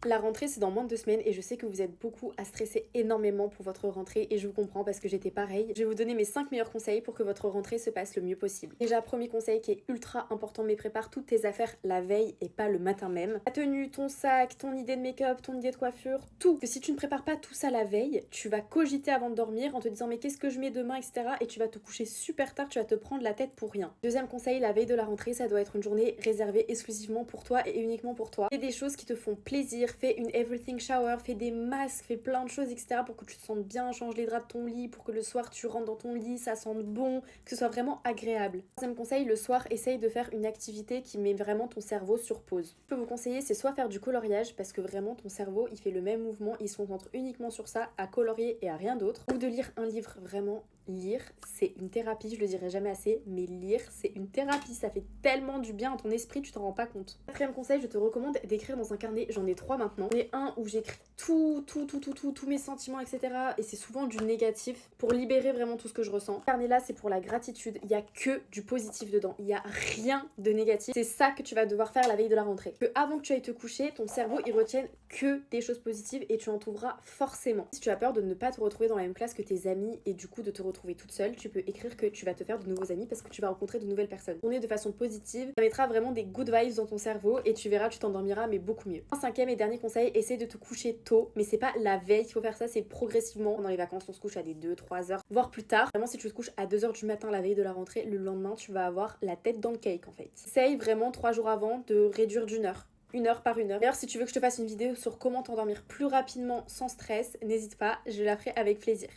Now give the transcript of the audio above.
La rentrée c'est dans moins de 2 semaines et je sais que vous êtes beaucoup à stresser énormément pour votre rentrée et je vous comprends parce que j'étais pareil. Je vais vous donner mes 5 meilleurs conseils pour que votre rentrée se passe le mieux possible. Déjà, premier conseil qui est ultra important, mais prépare toutes tes affaires la veille et pas le matin même. Ta tenue, ton sac, ton idée de make-up, ton idée de coiffure, tout. Que si tu ne prépares pas tout ça la veille, tu vas cogiter avant de dormir en te disant mais qu'est-ce que je mets demain, etc. Et tu vas te coucher super tard, tu vas te prendre la tête pour rien. Deuxième conseil, la veille de la rentrée, ça doit être une journée réservée exclusivement pour toi et uniquement pour toi. Fais des choses qui te font plaisir, fais une everything shower, fais des masques, fais plein de choses, etc. pour que tu te sentes bien, change les draps de ton lit, pour que le soir tu rentres dans ton lit, ça sente bon, que ce soit vraiment agréable. Troisième conseil, le soir, essaye de faire une activité qui met vraiment ton cerveau sur pause. Ce que je peux vous conseiller, c'est soit faire du coloriage, parce que vraiment ton cerveau, il fait le même mouvement, il se concentre uniquement sur ça, à colorier et à rien d'autre. Ou de lire un livre, vraiment. Lire, c'est une thérapie, je le dirai jamais assez, mais lire, c'est une thérapie, ça fait tellement du bien à ton esprit, tu t'en rends pas compte. Quatrième conseil, je te recommande d'écrire dans un carnet, j'en ai 3 maintenant. J'en ai un où j'écris tous mes sentiments, etc. Et c'est souvent du négatif pour libérer vraiment tout ce que je ressens. Ce carnet là, c'est pour la gratitude, il y a que du positif dedans, il y a rien de négatif. C'est ça que tu vas devoir faire la veille de la rentrée. Que avant que tu ailles te coucher, ton cerveau il retienne que des choses positives et tu en trouveras forcément. Si tu as peur de ne pas te retrouver dans la même classe que tes amis et du coup de te retrouver toute seule, tu peux écrire que tu vas te faire de nouveaux amis parce que tu vas rencontrer de nouvelles personnes. Tourner de façon positive, ça mettra vraiment des good vibes dans ton cerveau et tu verras, tu t'endormiras mais beaucoup mieux. Un cinquième et dernier conseil, essaie de te coucher tôt, mais c'est pas la veille qu'il faut faire ça, c'est progressivement. Pendant les vacances, on se couche à des 2-3 heures, voire plus tard. Vraiment, si tu te couches à 2 heures du matin la veille de la rentrée, le lendemain, tu vas avoir la tête dans le cake en fait. Essaye vraiment 3 jours avant de réduire d'une heure. 1 heure par 1 heure. D'ailleurs, si tu veux que je te fasse une vidéo sur comment t'endormir plus rapidement sans stress, n'hésite pas, je la ferai avec plaisir.